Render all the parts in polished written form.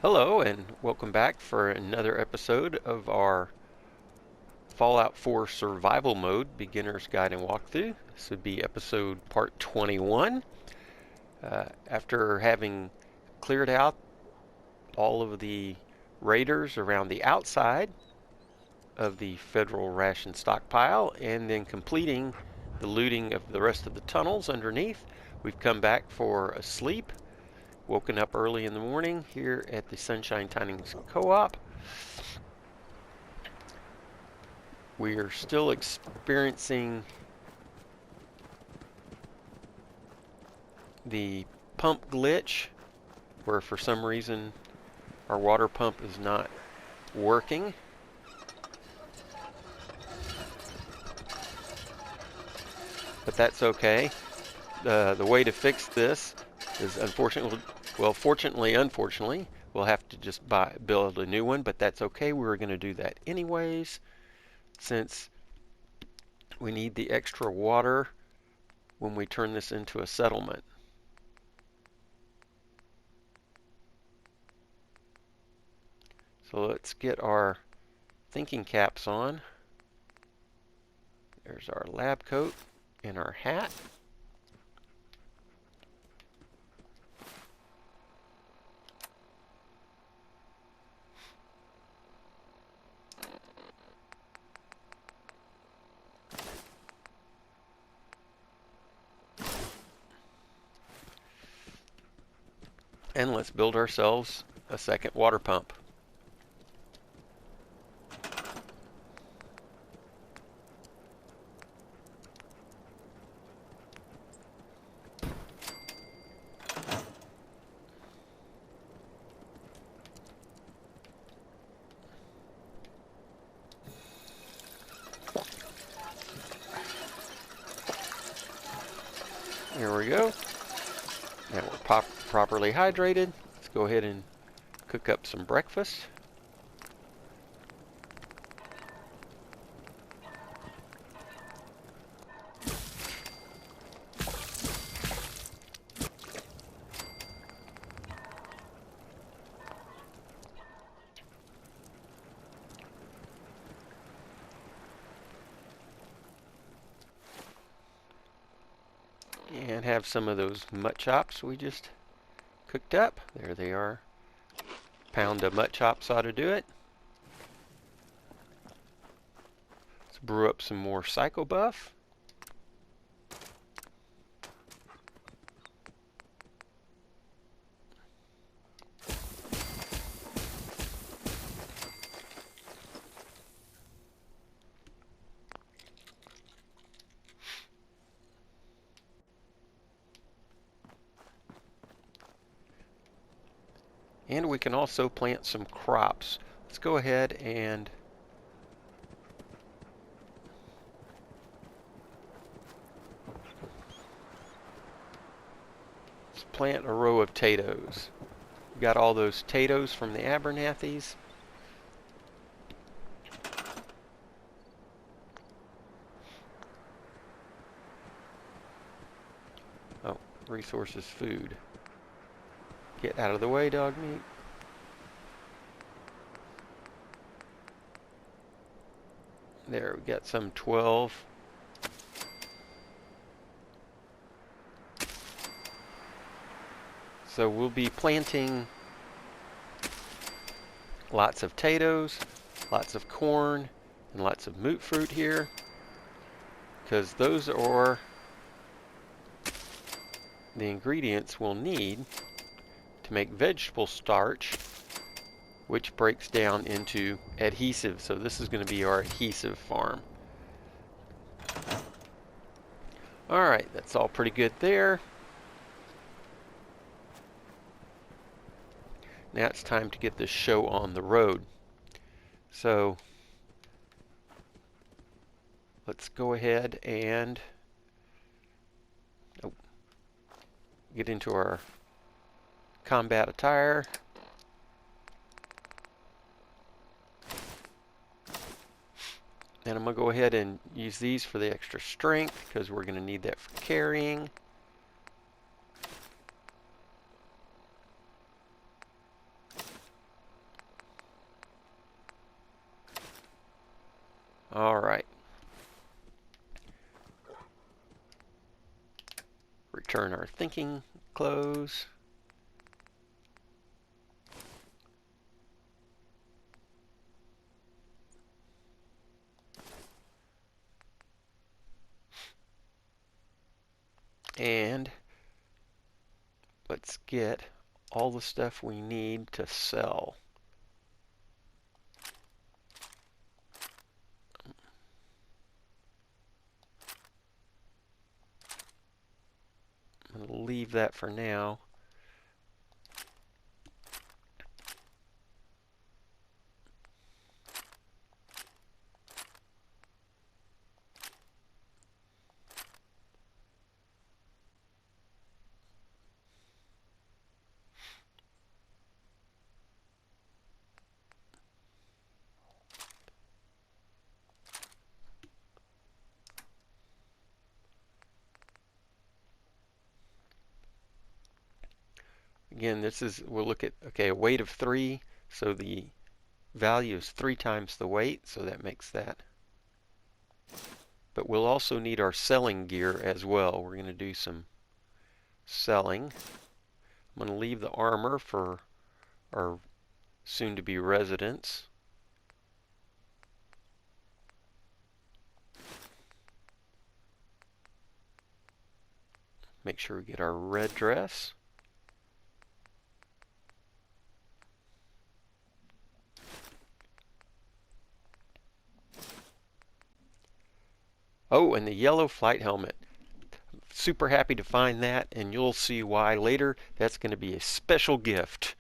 Hello, and welcome back for another episode of our Fallout 4 Survival Mode Beginner's Guide and Walkthrough. This would be episode part 21. After having cleared out all of the raiders around the outside of the federal ration stockpile and then completing the looting of the rest of the tunnels underneath, we've come back for a sleep. Woken up early in the morning here at the Sunshine Tinings Co-op. We are still experiencing the pump glitch where for some reason our water pump is not working. But that's okay. The way to fix this is unfortunately, we'll have to just build a new one, but that's okay. We're going to do that anyways, since we need the extra water when we turn this into a settlement. So let's get our thinking caps on. There's our lab coat and our hat. And let's build ourselves a second water pump. Here we go. Now we're properly hydrated. Let's go ahead and cook up some breakfast. And have some of those mutt chops we just cooked up. There they are. Pound of mutt chops ought to do it. Let's brew up some more Psycho Buff. And we can also plant some crops. Let's go ahead and let's plant a row of potatoes. We got all those potatoes from the Abernathy's. Oh, resources, food. Get out of the way, dog meat. There, we got some 12. So we'll be planting lots of potatoes, lots of corn, and lots of moot fruit here, because those are the ingredients we'll need to make vegetable starch, which breaks down into adhesive. So this is going to be our adhesive farm. Alright, that's all pretty good there. Now it's time to get this show on the road. So let's go ahead and get into our combat attire. And I'm going to go ahead and use these for the extra strength because we're going to need that for carrying. All right. Return our thinking close. And let's get all the stuff we need to sell. I'm going to leave that for now. Again, we'll look at, okay, a weight of 3, so the value is 3 times the weight, so that makes that. But we'll also need our selling gear as well. We're going to do some selling. I'm going to leave the armor for our soon-to-be residents. Make sure we get our red dress. Oh, and the yellow flight helmet. Super happy to find that, and you'll see why later. That's going to be a special gift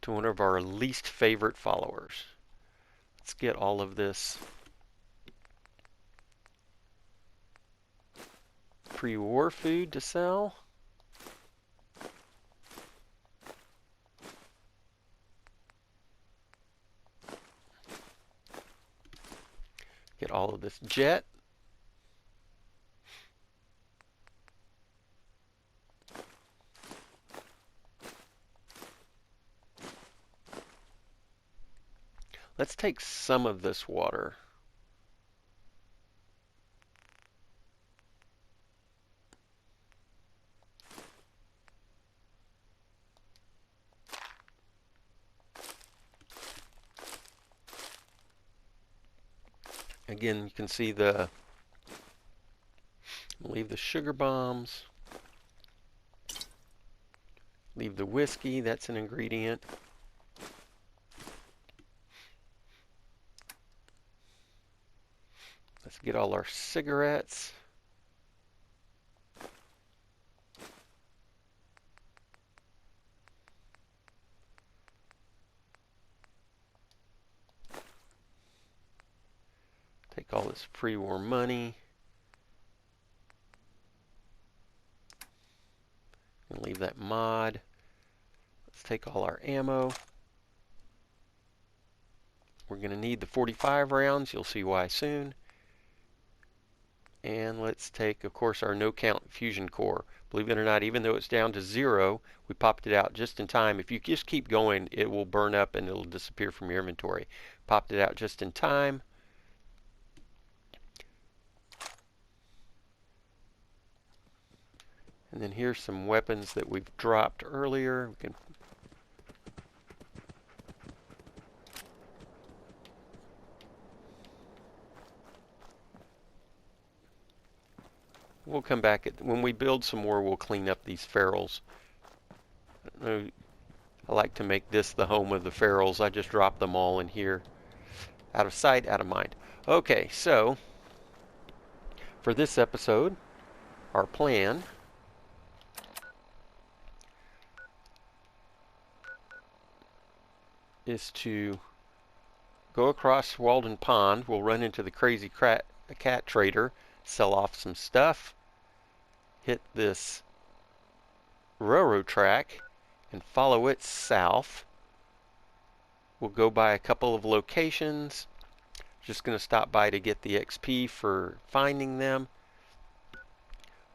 to one of our least favorite followers. Let's get all of this pre-war food to sell. Get all of this jet. Let's take some of this water. Again, you can see leave the sugar bombs. Leave the whiskey, that's an ingredient. Let's get all our cigarettes. Take all this pre-war money. And leave that mod. Let's take all our ammo. We're going to need the 45 rounds. You'll see why soon. And let's take, of course, our no-count fusion core. Believe it or not, even though it's down to 0, we popped it out just in time. If you just keep going, it will burn up and it'll disappear from your inventory. Popped it out just in time. And then here's some weapons that we've dropped earlier. We'll come back when we build some more. We'll clean up these ferals. I like to make this the home of the ferals. I just drop them all in here. Out of sight, out of mind. Okay, so for this episode, our plan is to go across Walden Pond. We'll run into the crazy cat trader, sell off some stuff, hit this railroad track, and follow it south. We'll go by a couple of locations. Just going to stop by to get the XP for finding them.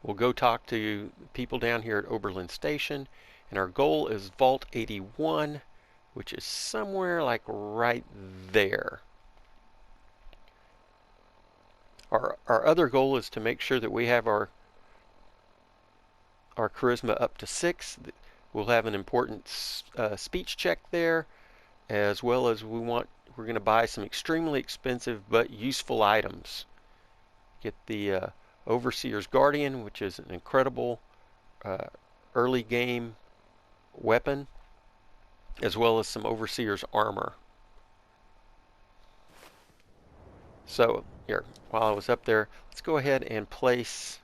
We'll go talk to people down here at Oberland Station, and our goal is Vault 81, which is somewhere like right there. Our other goal is to make sure that we have our charisma up to 6. We'll have an important speech check there, as well as we're going to buy some extremely expensive but useful items. Get the Overseer's Guardian, which is an incredible early game weapon, as well as some Overseer's armor. So here, while I was up there, let's go ahead and place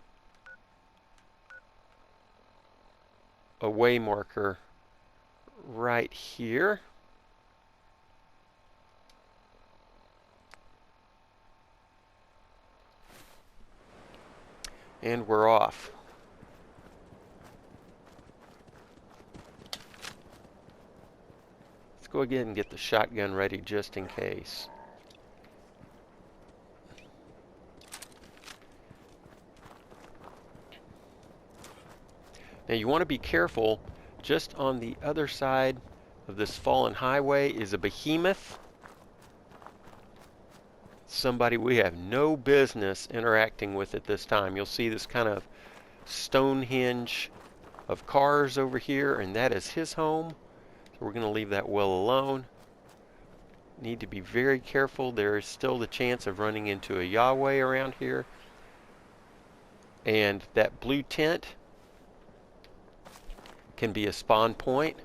a way marker right here. And we're off. Let's go ahead and get the shotgun ready just in case. Now you want to be careful. Just on the other side of this fallen highway is a behemoth. Somebody we have no business interacting with at this time. You'll see this kind of Stonehenge of cars over here, and that is his home. So we're going to leave that well alone. Need to be very careful. There is still the chance of running into a Yahweh around here. And that blue tent can be a spawn point.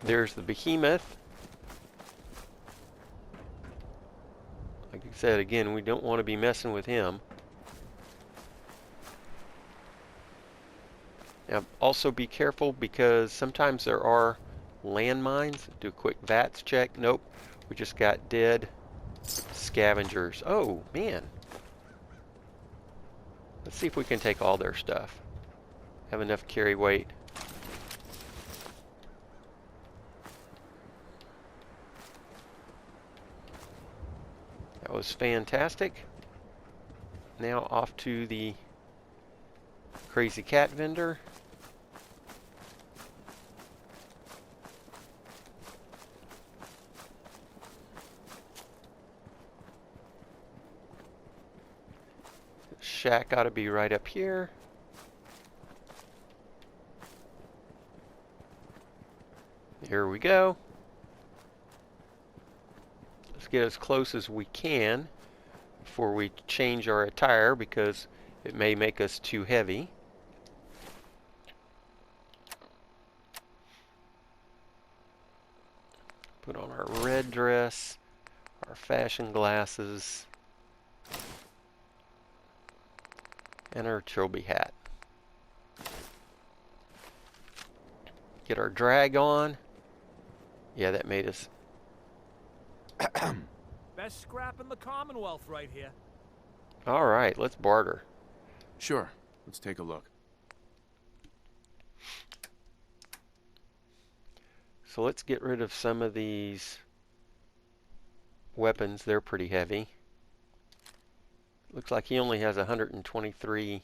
There's the behemoth. Like I said, again, we don't want to be messing with him. Now, also be careful because sometimes there are landmines. Do a quick VATS check. Nope, we just got dead scavengers. Oh, man. Let's see if we can take all their stuff. Have enough carry weight. That was fantastic. Now off to the crazy cat vendor. Shack ought to be right up here. Here we go. Let's get as close as we can before we change our attire because it may make us too heavy. Put on our red dress, our fashion glasses, and our trilby hat. Get our drag on. Yeah, that made us. Best scrap in the Commonwealth right here. All right, let's barter. Sure, let's take a look. So let's get rid of some of these weapons. They're pretty heavy. Looks like he only has 123.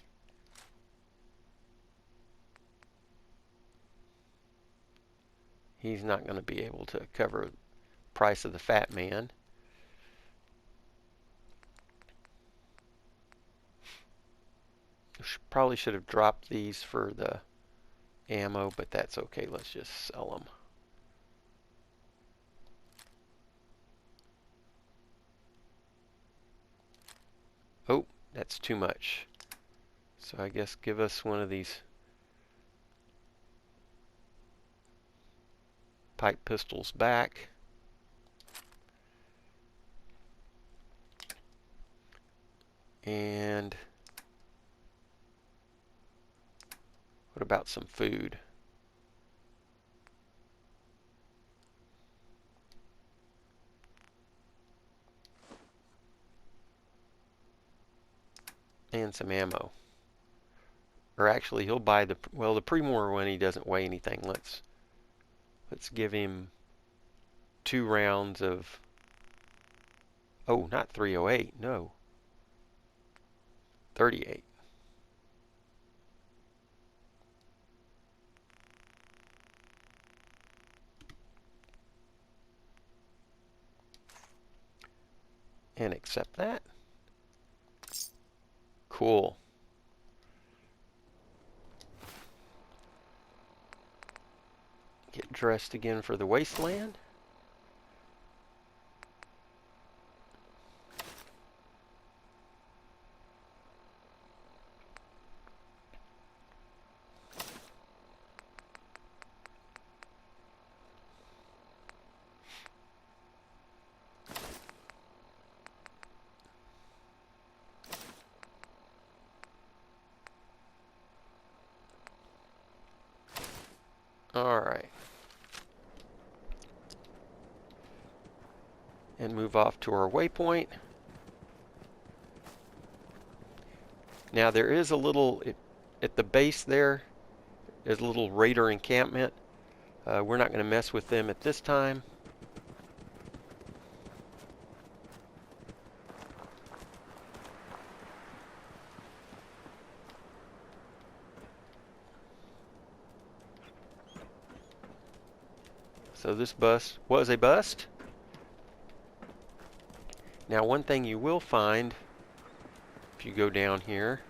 He's not going to be able to cover the price of the Fat Man. Probably should have dropped these for the ammo, but that's okay. Let's just sell them. Oh, that's too much. So I guess give us one of these pipe pistols back. And what about some food? And some ammo. Or actually, he'll buy the Premore one. He doesn't weigh anything. Let's give him 2 rounds of. Oh, not 308. No. 38. and accept that. Cool. Get dressed again for the wasteland. Alright. And move off to our waypoint. Now there is a little, at the base there, is a little raider encampment. We're not going to mess with them at this time. So this bust was a bust. Now one thing you will find, if you go down here,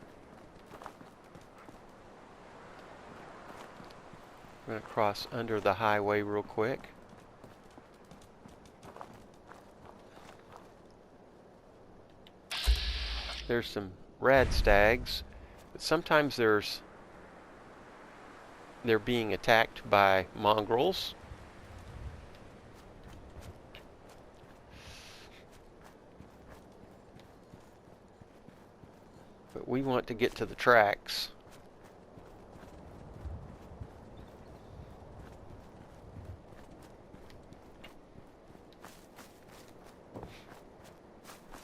I'm going to cross under the highway real quick. There's some rad stags, but sometimes they're being attacked by mongrels. But we want to get to the tracks.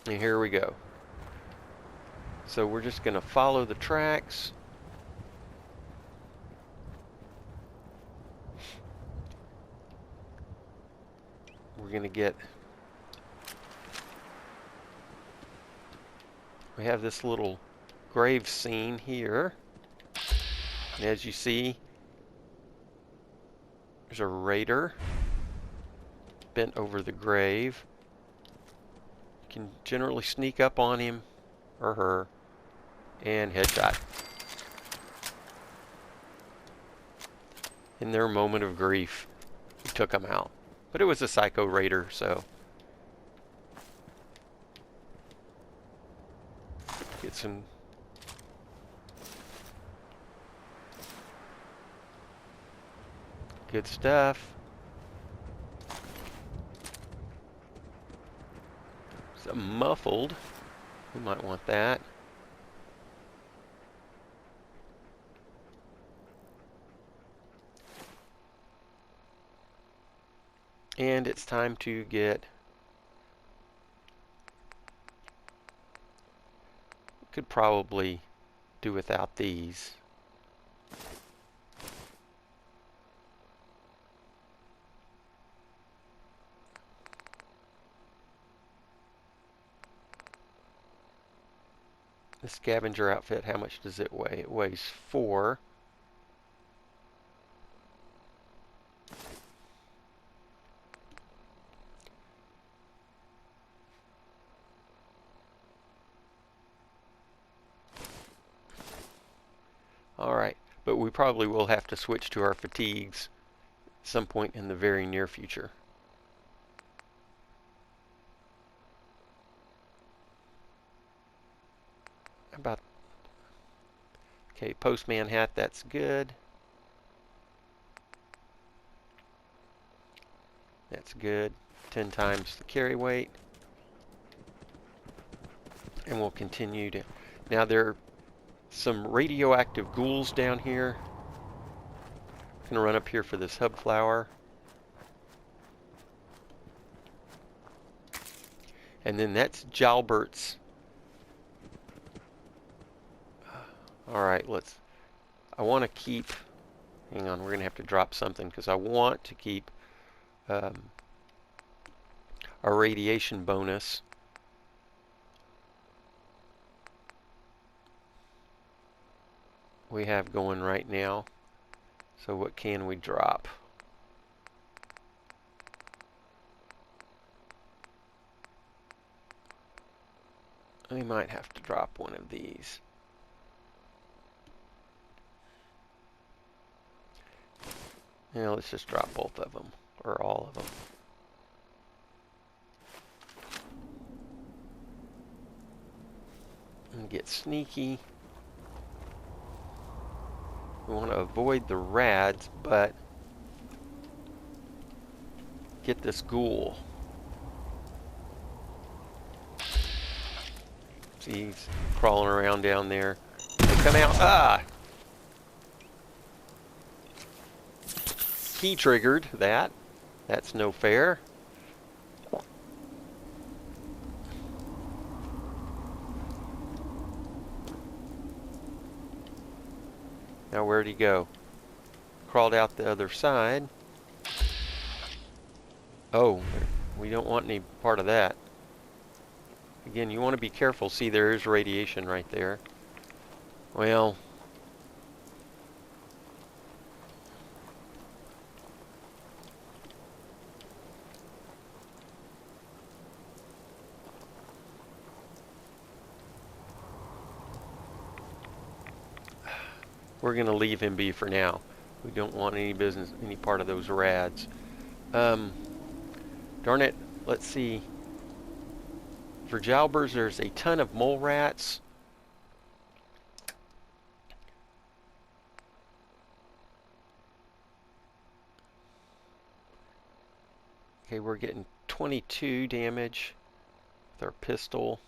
And here we go. So we're just going to follow the tracks. We're going to get... We have this little grave scene here. And as you see, there's a raider bent over the grave. You can generally sneak up on him or her and headshot. In their moment of grief, we took them out. But it was a psycho raider, so get some good stuff. Some muffled. We might want that. And it's time to get... Could probably do without these. The scavenger outfit, how much does it weigh? It weighs 4. Alright, but we probably will have to switch to our fatigues at some point in the very near future. About... Okay, postman hat, that's good. That's good. 10 times the carry weight. And we'll continue to... Now there are some radioactive ghouls down here. I'm gonna run up here for this hub flower. And then that's Jalbert's. Alright, I want to keep... Hang on, we're going to have to drop something because I want to keep our radiation bonus. We have going right now. So what can we drop? We might have to drop one of these. Yeah, let's just drop both of them, or all of them. And get sneaky. We want to avoid the rads, but get this ghoul. See, he's crawling around down there. Come out. Ah! He triggered that. That's no fair. Now where'd he go? Crawled out the other side. Oh, we don't want any part of that. Again, you want to be careful. See, there is radiation right there. Well, we're going to leave him be for now. We don't want any business, any part of those rads. Darn it. Let's see. For Jalbers, there's a ton of mole rats. Okay, we're getting 22 damage with our pistol.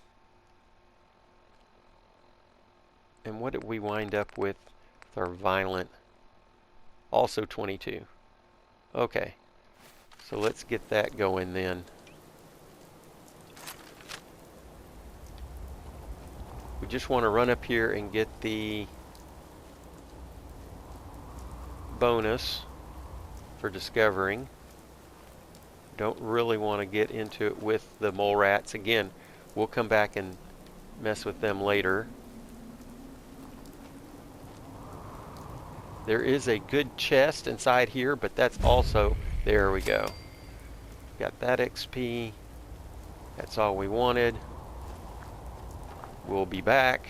And what did we wind up with our violent? Also 22. Okay, so let's get that going then. We just want to run up here and get the bonus for discovering. Don't really want to get into it with the mole rats. Again, we'll come back and mess with them later. There is a good chest inside here, but that's also, there we go. Got that XP. That's all we wanted. We'll be back.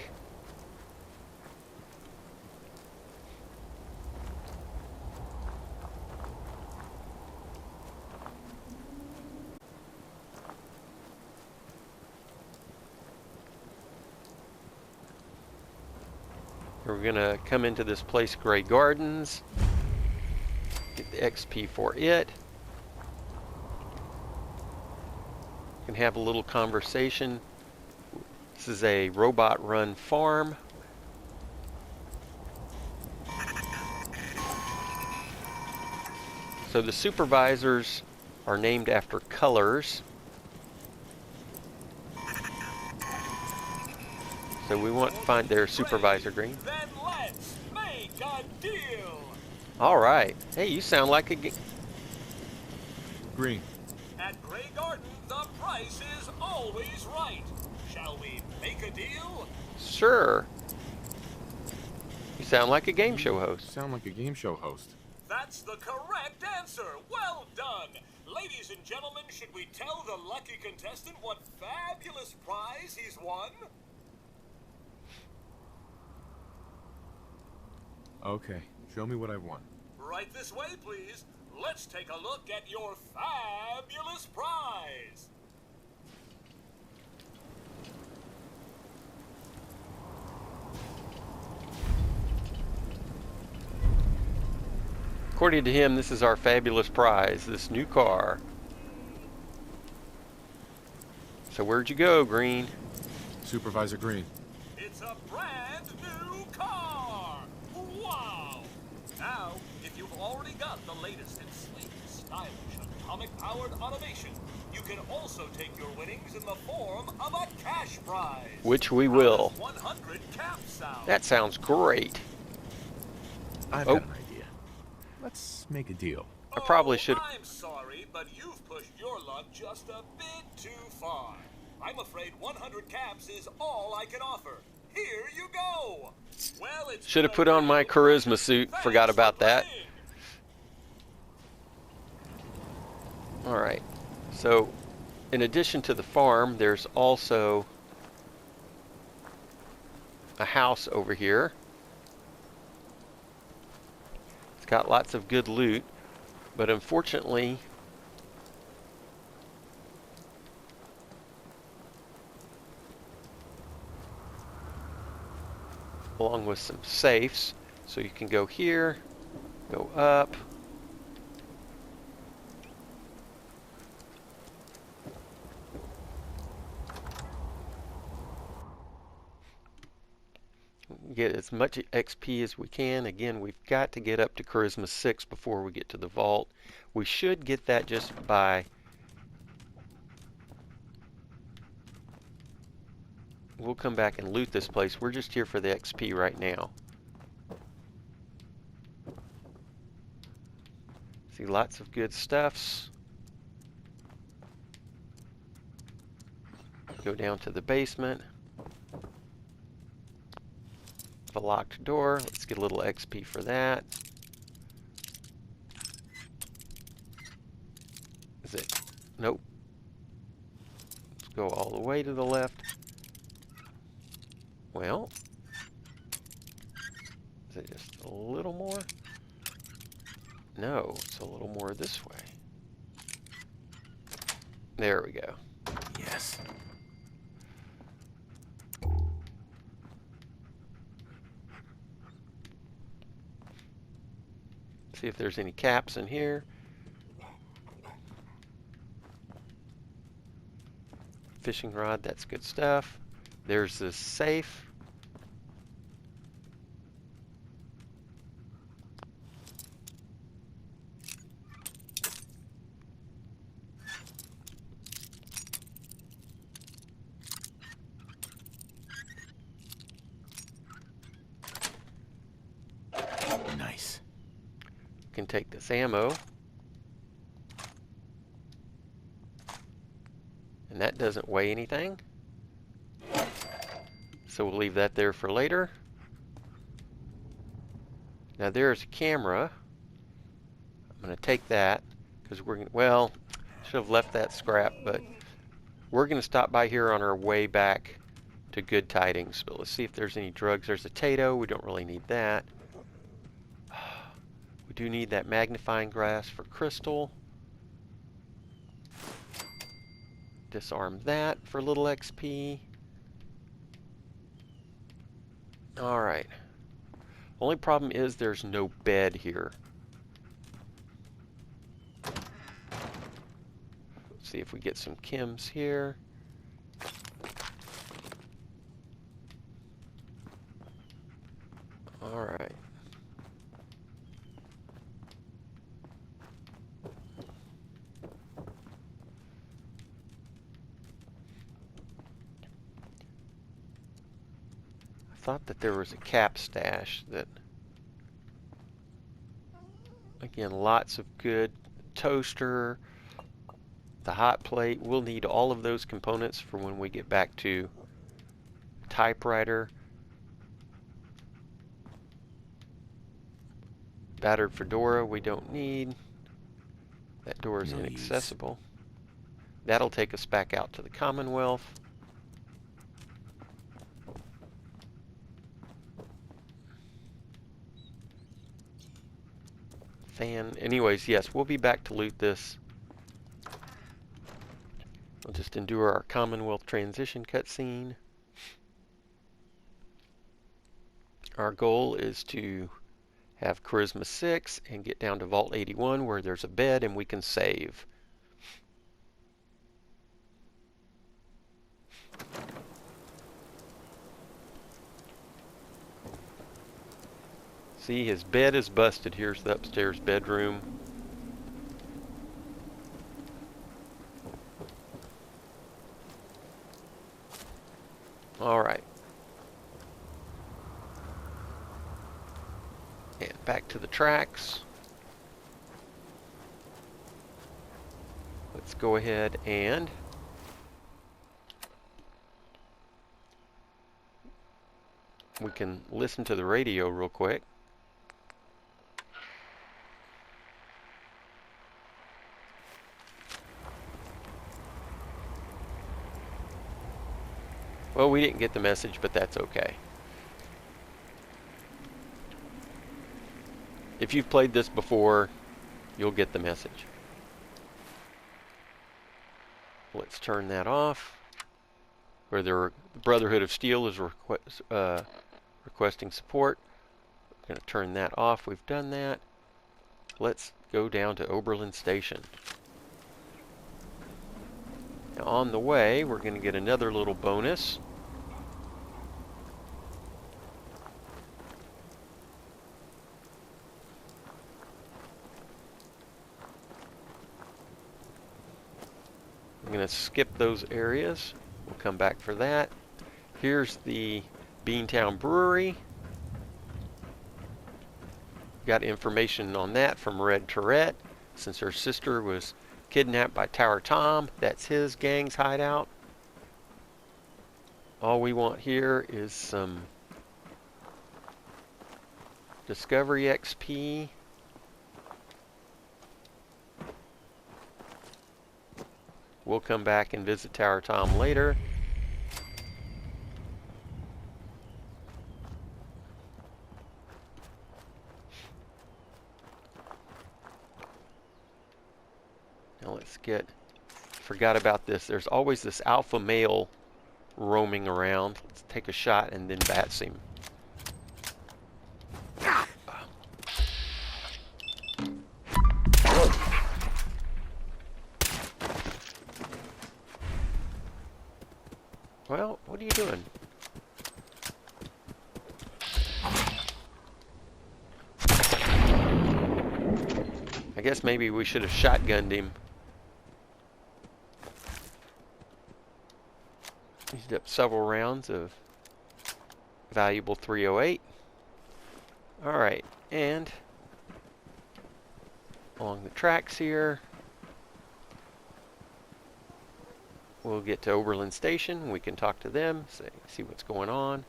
We're gonna come into this place, Greygarden. Get the XP for it. Can have a little conversation. This is a robot-run farm. So the supervisors are named after colors. So we want to find their supervisor green. Then let's make a deal. All right. Hey, you sound like a Green. At Greygarden, the price is always right. Shall we make a deal? Sure. You sound like a game show host. Sound like a game show host. That's the correct answer. Well done. Ladies and gentlemen, should we tell the lucky contestant what fabulous prize he's won? Okay, show me what I've won. Right this way, please. Let's take a look at your fabulous prize. According to him, this is our fabulous prize, this new car. So where'd you go, Green? Supervisor Green. It's a brand new car! Wow! Now, if you've already got the latest in sleek, stylish, atomic-powered automation, you can also take your winnings in the form of a cash prize. Which we will. 100 cap sound. That sounds great. I've Oh. got an idea. Let's make a deal. I probably should. I'm sorry, but you've pushed your luck just a bit too far. I'm afraid 100 caps is all I can offer. Here you go. Well, it's Should have put on my charisma suit. Forgot about that. All right. So, in addition to the farm, there's also a house over here. It's got lots of good loot, but unfortunately, along with some safes, so you can go here, go up. Get as much XP as we can. Again, we've got to get up to Charisma 6 before we get to the vault. We should get that just by we'll come back and loot this place. We're just here for the XP right now. See lots of good stuffs. Go down to the basement. A locked door. Let's get a little XP for that. Is it? Nope. Let's go all the way to the left. Well, is it just a little more? No, it's a little more this way. There we go. Yes. See if there's any caps in here. Fishing rod, that's good stuff. There's this safe. Nice. Can take this ammo. And that doesn't weigh anything. So we'll leave that there for later. Now there's a camera. I'm going to take that because we're going to, well, should have left that scrap, but we're going to stop by here on our way back to Good Tidings. But let's see if there's any drugs. There's a Tato. We don't really need that. We do need that magnifying glass for crystal. Disarm that for a little XP. Alright. Only problem is there's no bed here. Let's see if we get some chems here. Alright. Thought that there was a cap stash that, again, lots of good toaster, the hot plate. We'll need all of those components for when we get back to typewriter. Battered fedora we don't need. That door is inaccessible. That'll take us back out to the Commonwealth. Fan. Anyways, yes, we'll be back to loot this. We'll just endure our Commonwealth transition cutscene. Our goal is to have Charisma 6 and get down to Vault 81 where there's a bed and we can save. See, his bed is busted. Here's the upstairs bedroom. All right. And back to the tracks. Let's go ahead and we can listen to the radio real quick. Well, we didn't get the message, but that's okay. If you've played this before, you'll get the message. Let's turn that off. Where the Brotherhood of Steel is requesting support. We're going to turn that off. We've done that. Let's go down to Oberland Station. Now on the way, we're going to get another little bonus. I'm going to skip those areas. We'll come back for that. Here's the Beantown Brewery. Got information on that from Red Tourette. Since her sister was kidnapped by Tower Tom, that's his gang's hideout. All we want here is some Discovery XP. We'll come back and visit Tower Tom later. Now let's forgot about this. There's always this alpha male roaming around. Let's take a shot and then bats him. Well, what are you doing? I guess maybe we should have shotgunned him. Used up several rounds of valuable 308. Alright, and along the tracks here, we'll get to Oberland Station. We can talk to them, see what's going on.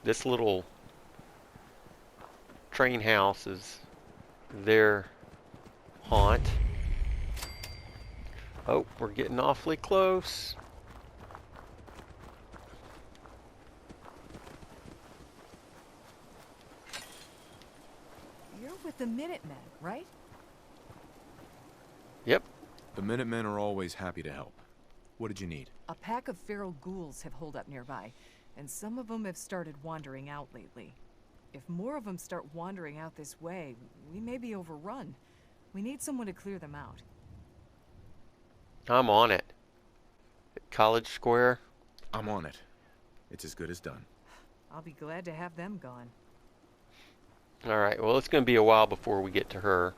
This little train house is their haunt. Oh, we're getting awfully close. You're with the Minutemen, right? Yep. The Minutemen are always happy to help. What did you need? A pack of feral ghouls have holed up nearby, and some of them have started wandering out lately. If more of them start wandering out this way, we may be overrun. We need someone to clear them out. I'm on it. At College Square. I'm on it. It's as good as done. I'll be glad to have them gone. Alright, well, it's going to be a while before we get to her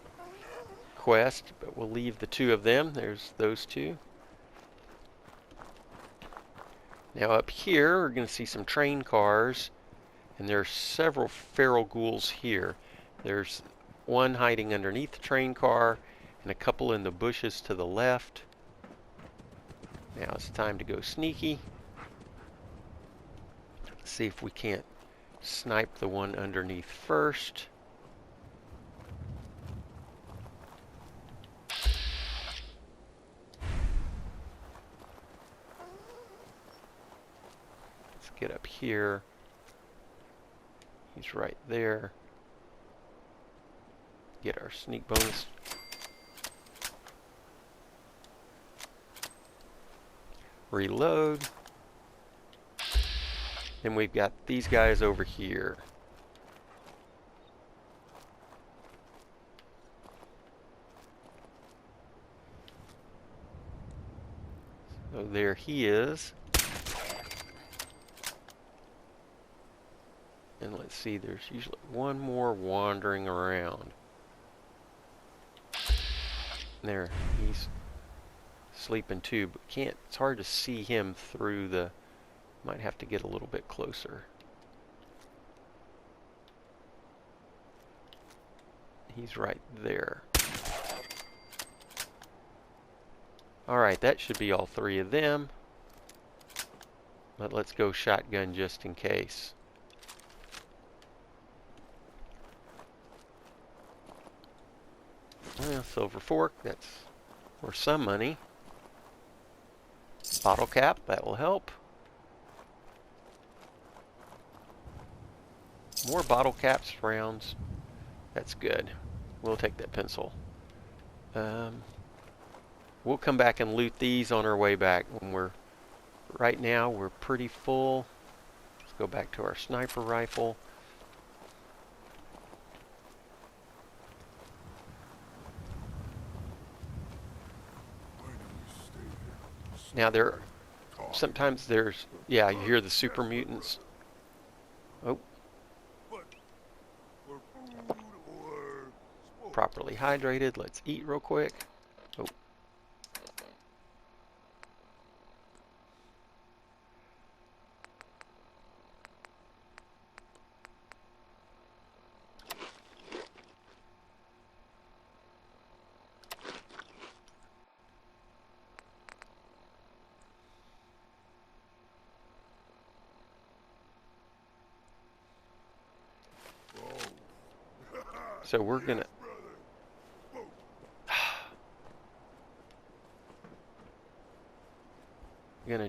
quest, but we'll leave the two of them. There's those two. Now up here, we're going to see some train cars, and there are several feral ghouls here. There's one hiding underneath the train car, and a couple in the bushes to the left. Now it's time to go sneaky. Let's see if we can't snipe the one underneath first. Let's get up here. He's right there. Get our sneak bonus. Reload. Then we've got these guys over here. So there he is. And let's see, there's usually one more wandering around. There, he's sleeping too, but it's hard to see him through the, might have to get a little bit closer. He's right there. Alright, that should be all three of them. But let's go shotgun just in case. Well, silver fork, that's worth some money. Bottle cap, that will help. More bottle caps, rounds. That's good. We'll take that pencil. We'll come back and loot these on our way back. Right now we're pretty full. Let's go back to our sniper rifle. Now sometimes there's, yeah, you hear the super mutants. Oh. Properly hydrated. Let's eat real quick. Oh. So we're gonna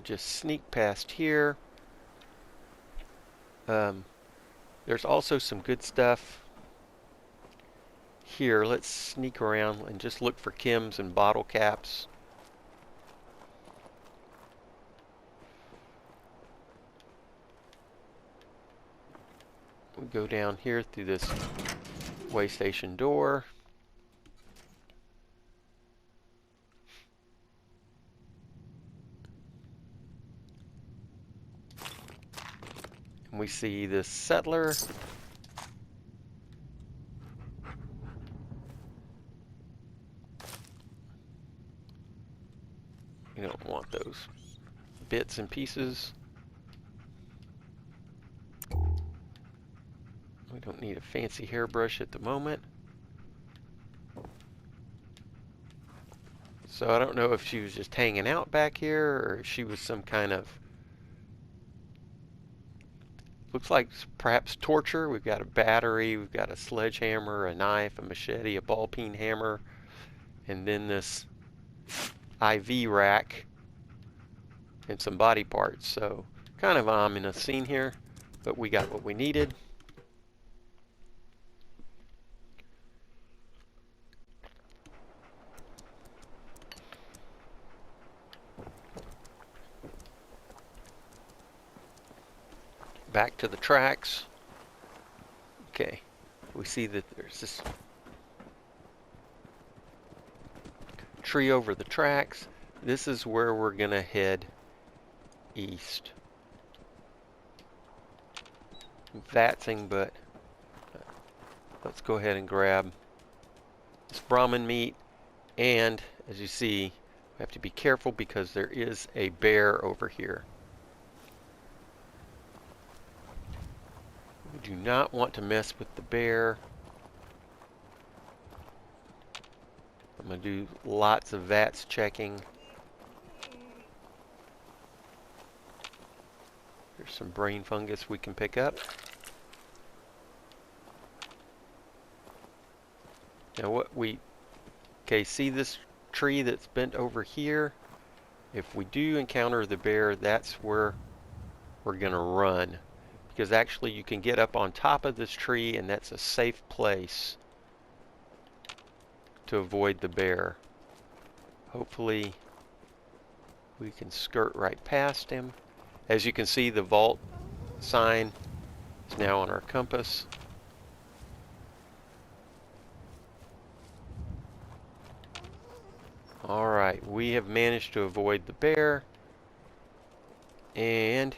just sneak past here. There's also some good stuff here. Let's sneak around and just look for chems and bottle caps. We go down here through this way station door. And we see this settler. You don't want those bits and pieces. We don't need a fancy hairbrush at the moment. So I don't know if she was just hanging out back here or if she was some kind of, looks like perhaps torture. We've got a battery, we've got a sledgehammer, a knife, a machete, a ball peen hammer, and then this IV rack and some body parts. So kind of an ominous scene here, but we got what we needed. Back to the tracks. Okay, we see that there's this tree over the tracks. This is where we're gonna head east. I'm vatzing, but let's go ahead and grab this Brahmin meat. And as you see, we have to be careful because there is a bear over here. We do not want to mess with the bear. I'm going to do lots of VATS checking. There's some brain fungus we can pick up. Now okay, see this tree that's bent over here? If we do encounter the bear, that's where we're going to run. Because actually you can get up on top of this tree and that's a safe place to avoid the bear. Hopefully we can skirt right past him. As you can see, the vault sign is now on our compass. Alright, we have managed to avoid the bear. And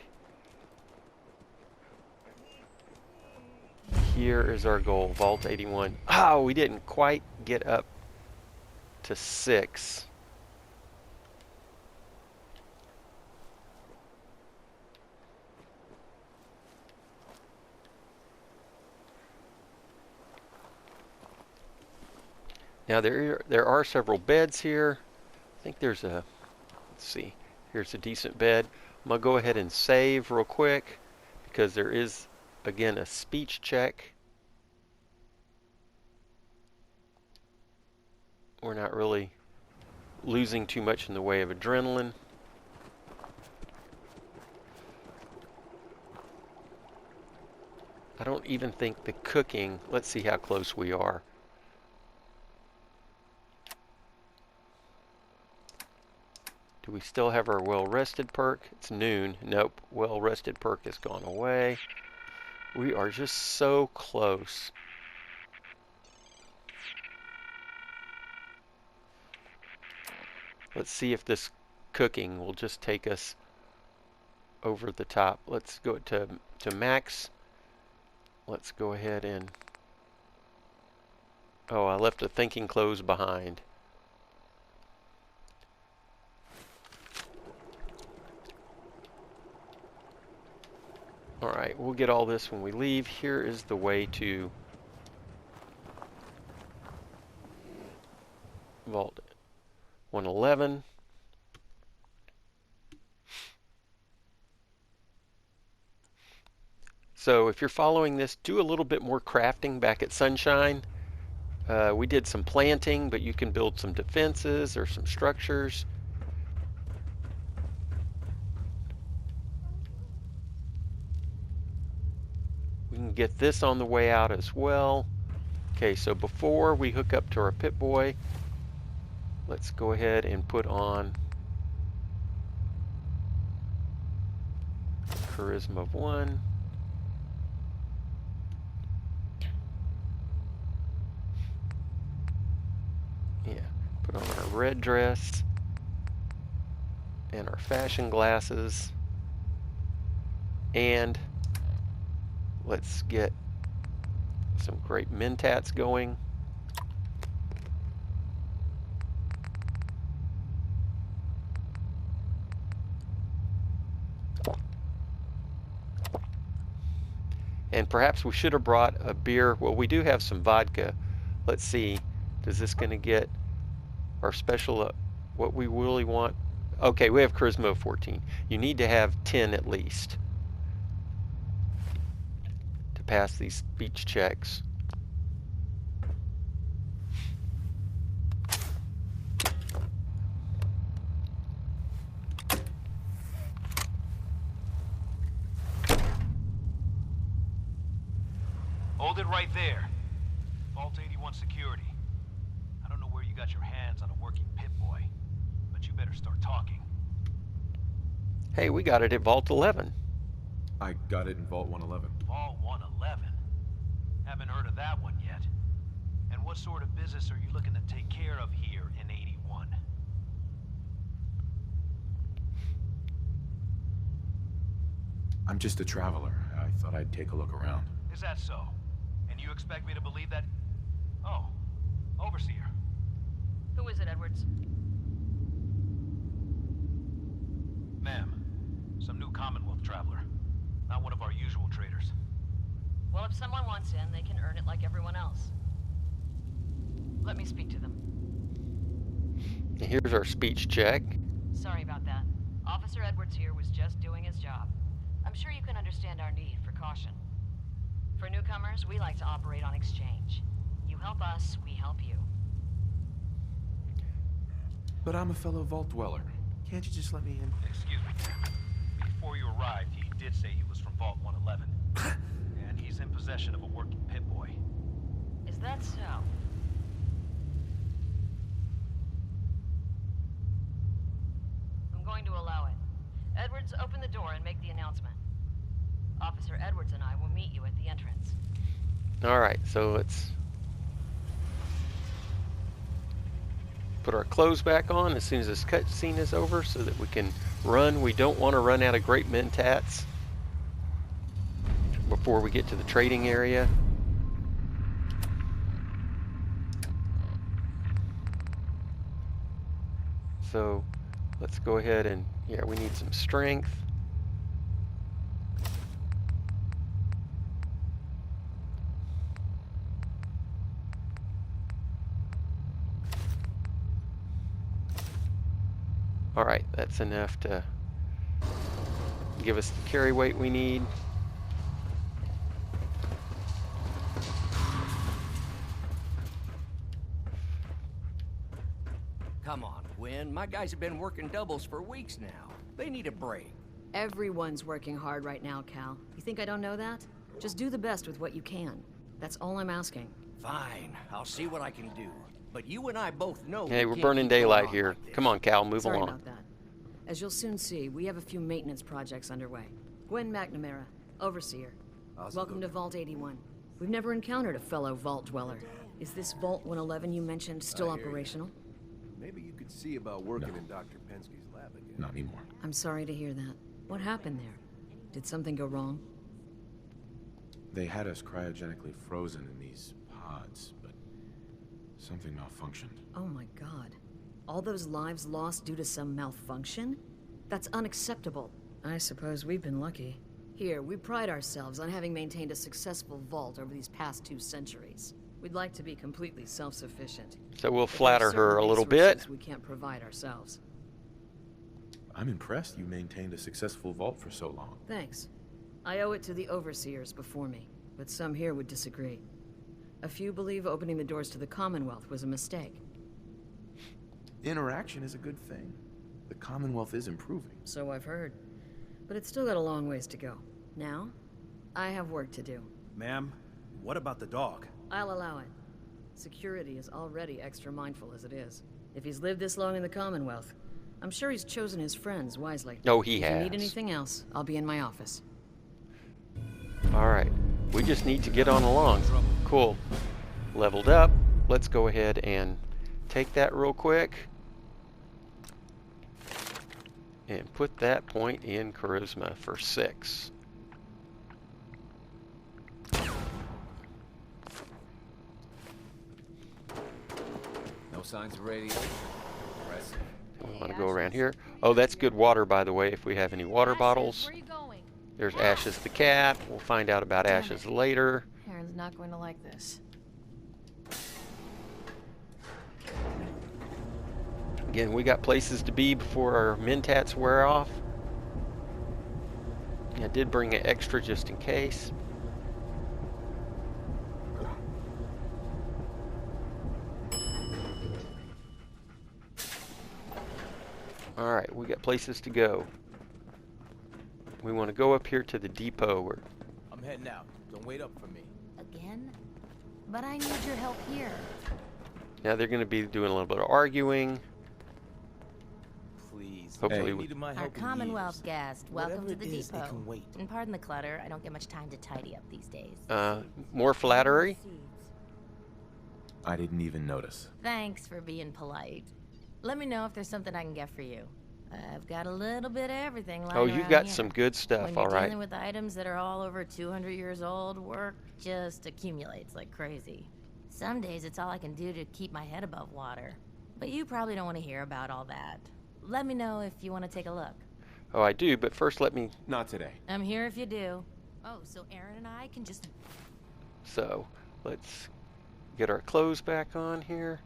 here is our goal, Vault 81. Oh, we didn't quite get up to 6. Now there are several beds here. I think there's a, let's see, here's a decent bed. I'm going to go ahead and save real quick because there is, again, a speech check. We're not really losing too much in the way of adrenaline. I don't even think the cooking, let's see how close we are. Do we still have our well-rested perk? It's noon. Nope, well-rested perk has gone away. We are just so close. Let's see if this cooking will just take us over the top. Let's go to max. Let's go ahead and... Oh, I left a thinking close behind. Alright, we'll get all this when we leave. Here is the way to Vault 111. So if you're following this, do a little bit more crafting back at Sunshine. We did some planting, but you can build some defenses or some structures. We can get this on the way out as well. Okay, so before we hook up to our Pip-Boy, let's go ahead and put on Charisma of 1. Yeah, put on our red dress and our fashion glasses, and let's get some great mentats going. And perhaps we should have brought a beer. Well, we do have some vodka. Let's see. Is this going to get our special, what we really want? Okay, we have Charisma of 14. You need to have 10 at least to pass these speech checks. Hold it right there. Vault 81 security. I don't know where you got your hands on a working Pip-Boy, but you better start talking. Hey, we got it at Vault 11. I got it in Vault 111. Vault 111? Haven't heard of that one yet. And what sort of business are you looking to take care of here in 81? I'm just a traveler. I thought I'd take a look around. Is that so? And you expect me to believe that? Oh, Overseer. Who is it, Edwards? Ma'am, some new Commonwealth traveler. Not one of our usual traders. Well, if someone wants in, they can earn it like everyone else. Let me speak to them. Here's our speech check. Sorry about that. Officer Edwards here was just doing his job. I'm sure you can understand our need for caution. For newcomers, we like to operate on exchange. You help us, we help you. But I'm a fellow Vault Dweller. Can't you just let me in? Excuse me, ma'am. Before you arrived, he did say he was from Vault 111. And he's in possession of a working Pip-Boy. Is that so? I'm going to allow it. Edwards, open the door and make the announcement. Officer Edwards and I will meet you at the entrance. Alright, so let's put our clothes back on as soon as this cutscene is over so that we can run. We don't want to run out of great mentats before we get to the trading area. So let's go ahead and, yeah, we need some strength. Alright, that's enough to give us the carry weight we need. Come on, Gwen. My guys have been working doubles for weeks now. They need a break. Everyone's working hard right now, Cal. You think I don't know that? Just do the best with what you can. That's all I'm asking. Fine, I'll see what I can do. But you and I both know. Hey, we we're can't burning keep going daylight on here. like this. Come on, Cal, move Sorry along. about that. As you'll soon see, we have a few maintenance projects underway. Gwen McNamara, Overseer. Welcome to Vault 81. We've never encountered a fellow Vault dweller. Is this Vault 111 you mentioned still operational? Maybe you could see about working in Dr. Penske's lab again. Not anymore. I'm sorry to hear that. What happened there? Did something go wrong? They had us cryogenically frozen in these pods, but something malfunctioned. Oh my god. All those lives lost due to some malfunction? That's unacceptable. I suppose we've been lucky. Here, we pride ourselves on having maintained a successful vault over these past 2 centuries. We'd like to be completely self-sufficient. So we'll But there are flatter her certain a little bit. resources we can't provide ourselves. I'm impressed you maintained a successful vault for so long. Thanks. I owe it to the overseers before me, but some here would disagree. A few believe opening the doors to the Commonwealth was a mistake. Interaction is a good thing. The Commonwealth is improving. So I've heard. But it's still got a long ways to go. Now, I have work to do. Ma'am, what about the dog? I'll allow it. Security is already extra mindful as it is. If he's lived this long in the Commonwealth, I'm sure he's chosen his friends wisely. No, he If has. you need anything else, I'll be in my office. All right. We just need to get on along. Cool. Leveled up. Let's go ahead and take that real quick. And put that point in charisma for 6. No signs of radiation. Impressive. I want to go around here. Oh, that's good water, by the way, if we have any water bottles. Where are you going? There's Ashes the cat. We'll find out about Damn Ashes it. later. Aaron's not going to like this. Again, we got places to be before our mentats wear off. I did bring an extra just in case. Alright, we got places to go. We want to go up here to the depot. Where I'm heading out. Don't wait up for me. Again? But I need your help here. now they're going to be doing a little bit of arguing. Please. Hopefully I we- needed my Our help in Commonwealth years. guest, welcome Whatever to the it is, depot. it can wait. And pardon the clutter, I don't get much time to tidy up these days. More flattery. I didn't even notice. Thanks for being polite. Let me know if there's something I can get for you. I've got a little bit of everything lying Oh, you've around got here. some good stuff, When all you're right. dealing with items that are all over 200 years old, work just accumulates like crazy. Some days it's all I can do to keep my head above water. But you probably don't want to hear about all that. Let me know if you want to take a look. Oh, I do, but first let me... Not today. I'm here if you do. Oh, so Aaron and I can just... So, let's get our clothes back on here.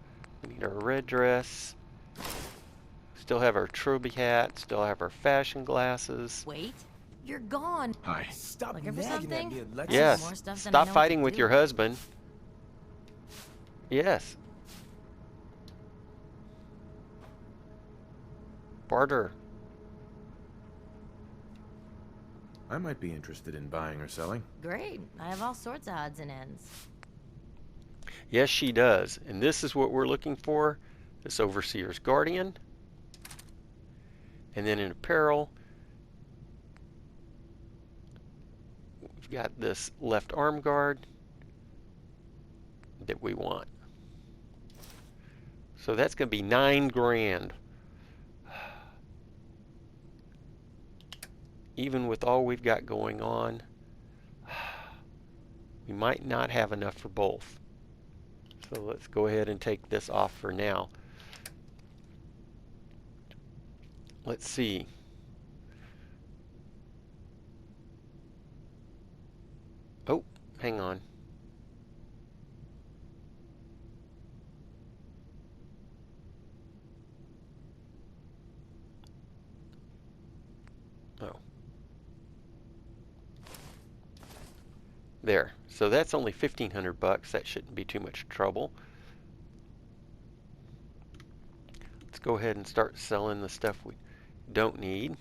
We need our red dress. Still have our trophy hat. Still have our fashion glasses. Wait, you're gone. Hi. Stop Looking for nagging at something? me, Alexis. Yes. more stuff than I Stop know what fighting to with do. your husband. Yes. Barter. I might be interested in buying or selling. Great. I have all sorts of odds and ends. Yes, she does. And this is what we're looking for. This Overseer's Guardian. And then in apparel, we've got this left arm guard that we want. So that's going to be $9 grand. Even with all we've got going on, we might not have enough for both. So let's go ahead and take this off for now. Let's see. Oh, hang on. Oh. There. So that's only 1,500 bucks. That shouldn't be too much trouble. Let's go ahead and start selling the stuff we don't need.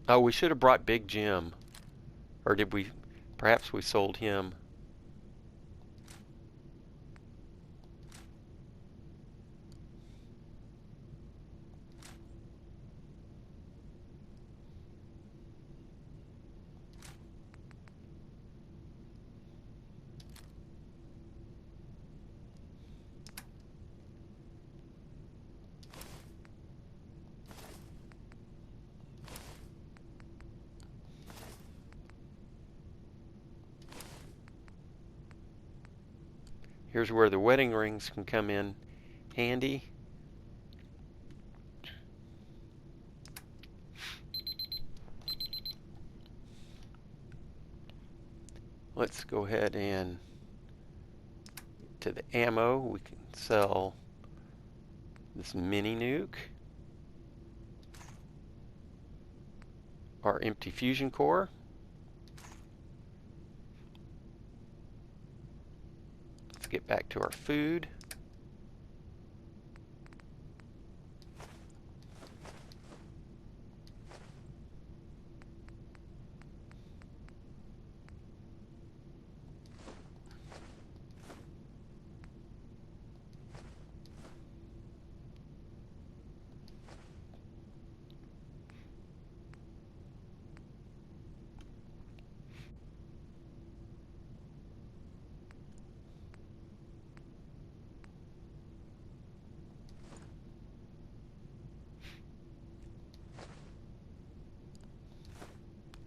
Oh, we should have brought Big Jim. Or did we? Perhaps we sold him. Here's where the wedding rings can come in handy. Let's go ahead and to the ammo. We can sell this mini nuke, our empty fusion core. Let's get back to our food.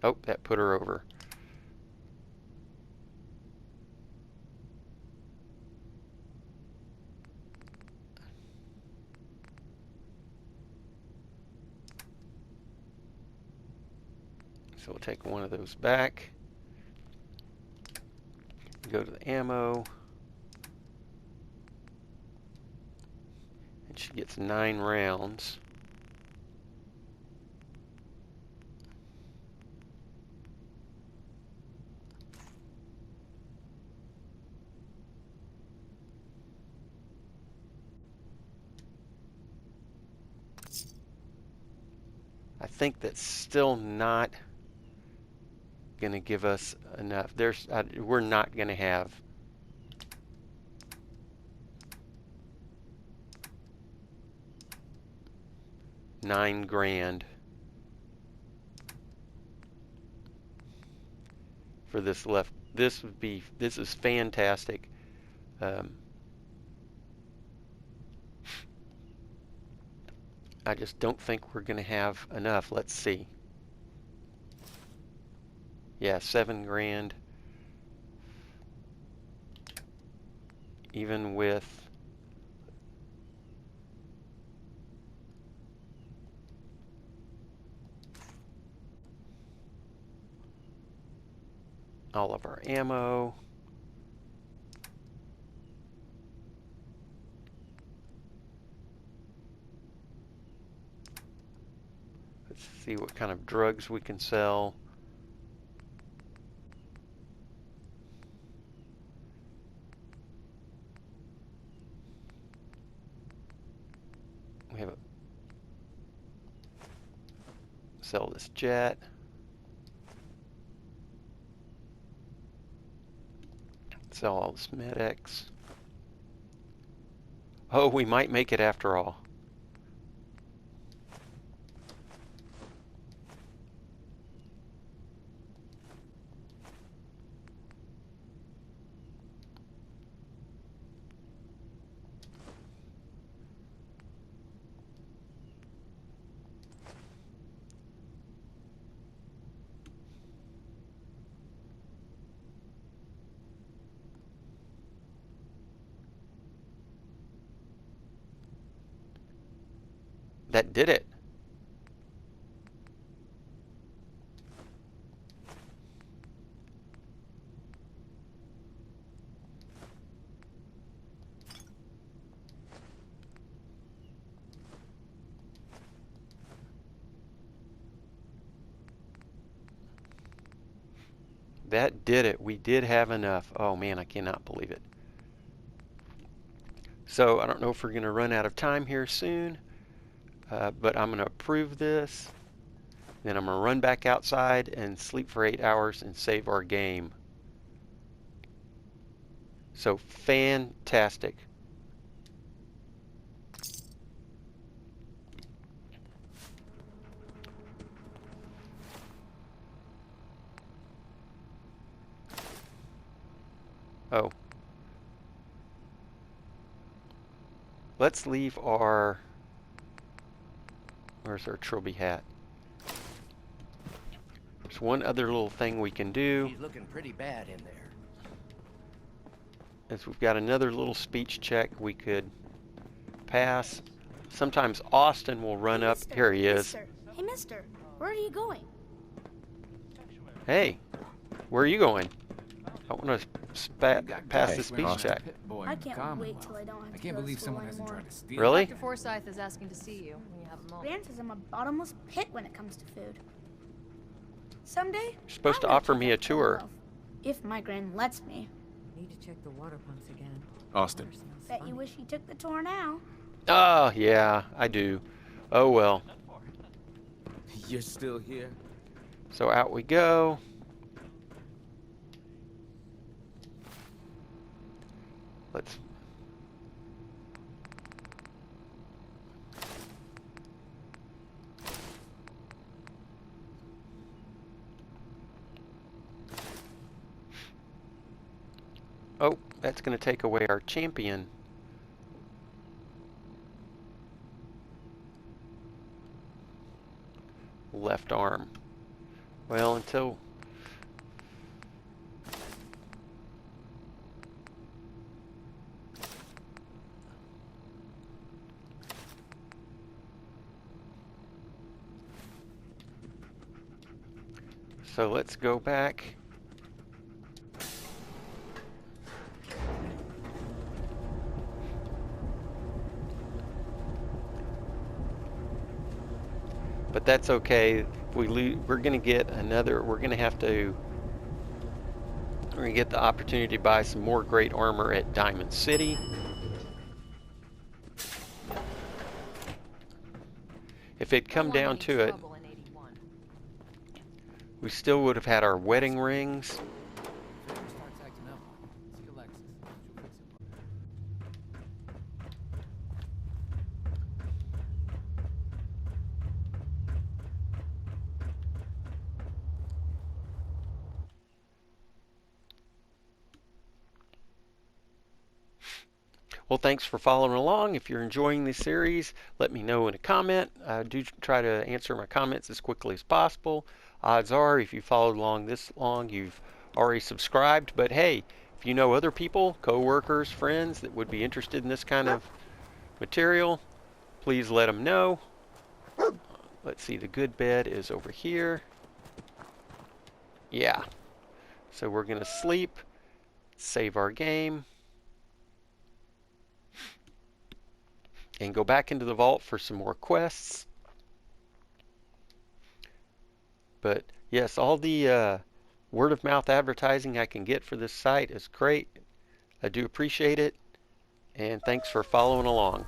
Oh, that put her over. So we'll take one of those back. Go to the ammo. And she gets 9 rounds. I think that's still not going to give us enough. We're not going to have $9,000 for this left. This is fantastic. I just don't think we're going to have enough. Let's see. Yeah, $7,000. Even with all of our ammo. Let's see what kind of drugs we can sell. We have sell this jet. Sell all this Med-X. Oh, we might make it after all. That did it. That did it. We did have enough. Oh man, I cannot believe it. So I don't know if we're going to run out of time here soon, but I'm going to approve this. Then I'm going to run back outside and sleep for 8 hours and save our game. So fantastic. Oh. Let's leave our... Where's our trilby hat? There's one other little thing we can do. He's looking pretty bad in there. Is we've got another little speech check we could pass. Sometimes Austin will run up. Here he is. Hey, mister. Where are you going? Hey, where are you going? I want to pass the speech check. I can't wait till I don't have to go to school anymore. Really? Dr. Forsyth is asking to see you when you have a moment. Grant says I'm a bottomless pit when it comes to food. Someday, You're supposed to I'm gonna offer check me a out tour. Love, if my Gran lets me. Need to check the water pumps again. Austin. Bet you wish you took the tour now. Oh, yeah, I do. Oh, well. You're still here? So out we go. Let's... Oh, that's going to take away our champion. Left arm. Well, until... So let's go back. But that's okay. If we lose, we're going to get another. We're going to have to. We're going to get the opportunity to buy some more great armor at Diamond City. If it come down to it, we still would have had our wedding rings. Well, thanks for following along. If you're enjoying this series, let me know in a comment. I do try to answer my comments as quickly as possible. Odds are, if you followed along this long, you've already subscribed. But hey, if you know other people, co-workers, friends that would be interested in this kind of material, please let them know. Let's see, the good bed is over here. Yeah. So we're going to sleep, save our game, and go back into the vault for some more quests. But yes, all the word of mouth advertising I can get for this site is great. I do appreciate it. And thanks for following along.